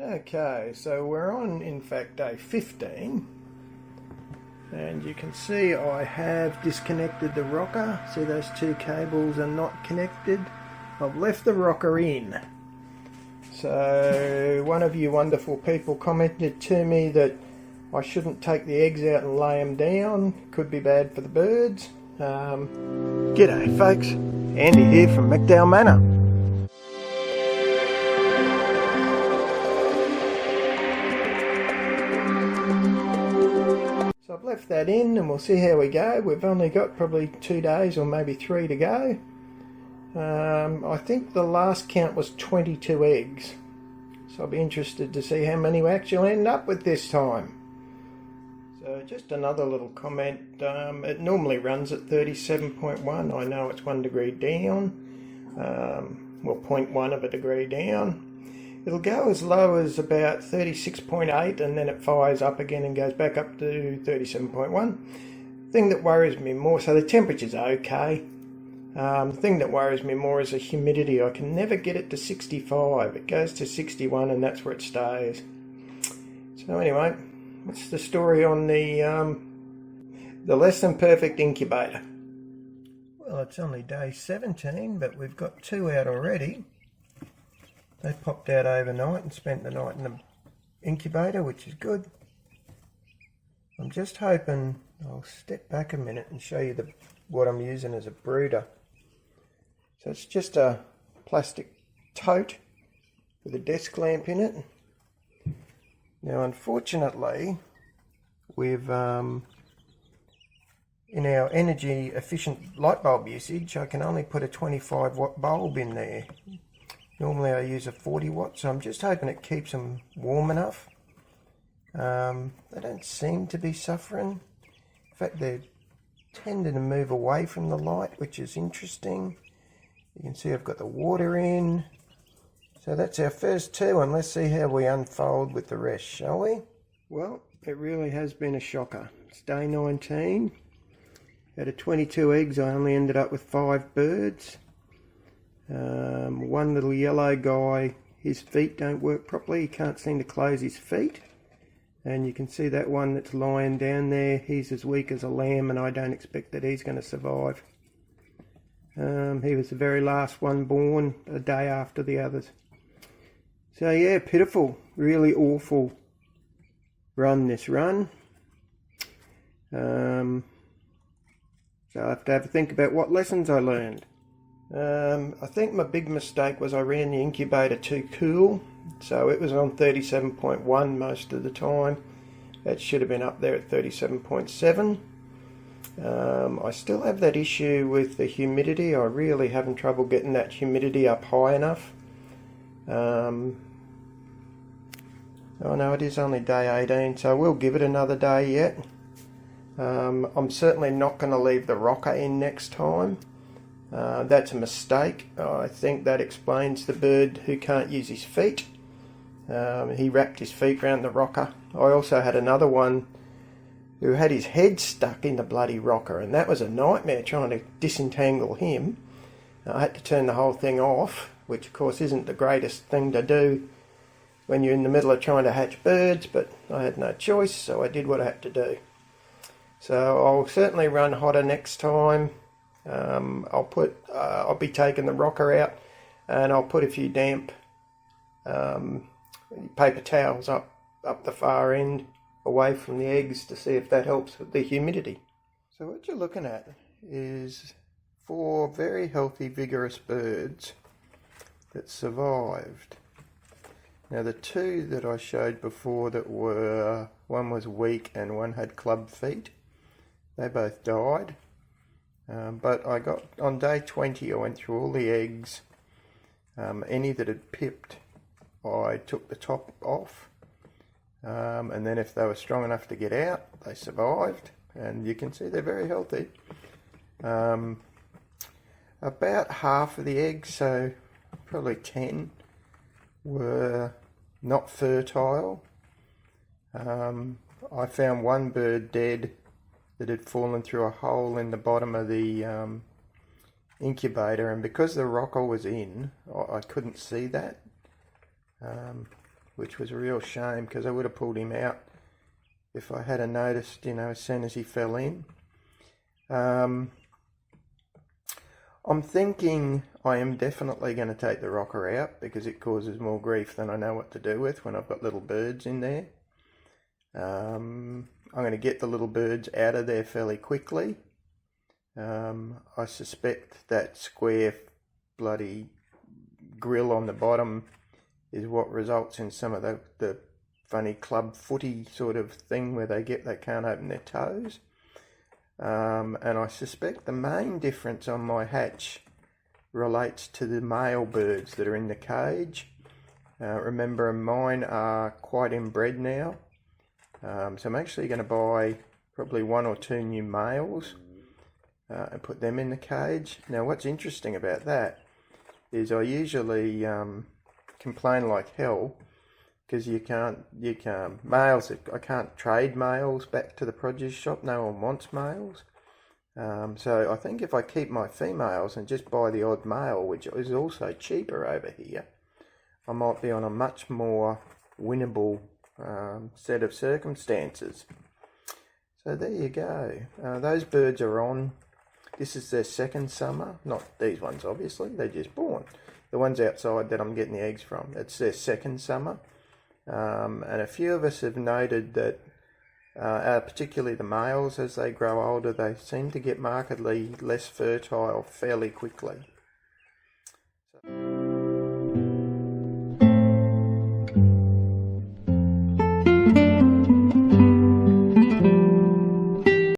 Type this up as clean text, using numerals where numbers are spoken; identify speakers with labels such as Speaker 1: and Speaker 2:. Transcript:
Speaker 1: Okay, so we're on, in fact, day 15, and you can see I have disconnected the rocker. See, those two cables are not connected. I've left the rocker in. So one of you wonderful people commented to me that I shouldn't take the eggs out and lay them down. Could be bad for the birds. G'day folks, Andy here from McDowall Manor. So I've left that in and we'll see how we go. We've only got probably 2 days or maybe 3 to go. I think the last count was 22 eggs. So I'll be interested to see how many we actually end up with this time. So just another little comment. It normally runs at 37.1. I know it's 1 degree down. Well, 0.1 of a degree down. It'll go as low as about 36.8 and then it fires up again and goes back up to 37.1. Thing that worries me more, so the temperature's okay. The thing that worries me more is the humidity. I can never get it to 65. It goes to 61 and that's where it stays. So anyway, what's the story on the less than perfect incubator? Well, it's only day 17, but we've got 2 out already. They popped out overnight and spent the night in the incubator, which is good. I'm just hoping, I'll step back a minute and show you what I'm using as a brooder. So it's just a plastic tote with a desk lamp in it. Now unfortunately, we've in our energy efficient light bulb usage, I can only put a 25 watt bulb in there. Normally I use a 40 watt, so I'm just hoping it keeps them warm enough. They don't seem to be suffering. In fact, they're tending to move away from the light, which is interesting. You can see I've got the water in. So that's our first 2, and let's see how we unfold with the rest, shall we? Well, it really has been a shocker. It's day 19. Out of 22 eggs, I only ended up with 5 birds. One little yellow guy, his feet don't work properly. He can't seem to close his feet. And you can see that one that's lying down there. He's as weak as a lamb and I don't expect that he's going to survive. He was the very last one born a day after the others. So yeah, pitiful, really awful run this run. So I have to have a think about what lessons I learned. I think my big mistake was I ran the incubator too cool, so it was on 37.1 most of the time. It should have been up there at 37.7. I still have that issue with the humidity. I really having trouble getting that humidity up high enough. Oh no, it is only day 18, so we'll give it another day yet. I'm certainly not going to leave the rocker in next time. That's a mistake. I think that explains the bird who can't use his feet. He wrapped his feet around the rocker. I also had another one who had his head stuck in the bloody rocker, and that was a nightmare trying to disentangle him. I had to turn the whole thing off, which of course isn't the greatest thing to do when you're in the middle of trying to hatch birds, but I had no choice, so I did what I had to do. So I'll certainly run hotter next time. I'll be taking the rocker out and I'll put a few damp paper towels up the far end away from the eggs to see if that helps with the humidity. So what you're looking at is 4 very healthy, vigorous birds that survived. Now the 2 that I showed before that were, one was weak and one had club feet, they both died. But I got, on day 20, I went through all the eggs. Any that had pipped, I took the top off. And then if they were strong enough to get out, they survived. And you can see they're very healthy. About half of the eggs, so probably 10, were not fertile. I found one bird dead that had fallen through a hole in the bottom of the incubator, and because the rocker was in, I couldn't see that. which was a real shame because I would have pulled him out if I had noticed, you know, as soon as he fell in. I'm thinking I am definitely going to take the rocker out because it causes more grief than I know what to do with when I've got little birds in there. I'm going to get the little birds out of there fairly quickly. I suspect that square bloody grill on the bottom is what results in some of the funny club footy sort of thing where they can't open their toes. And I suspect the main difference on my hatch relates to the male birds that are in the cage. Remember, mine are quite inbred now. So I'm actually going to buy probably 1 or 2 new males and put them in the cage. Now what's interesting about that is I usually complain like hell because I can't trade males back to the produce shop. No one wants males. So I think if I keep my females and just buy the odd male, which is also cheaper over here, I might be on a much more winnable set of circumstances. So there you go. Those birds are on. This is their second summer. Not these ones, obviously. They're just born. The ones outside that I'm getting the eggs from, it's their second summer. And a few of us have noted that, particularly the males, as they grow older, they seem to get markedly less fertile fairly quickly.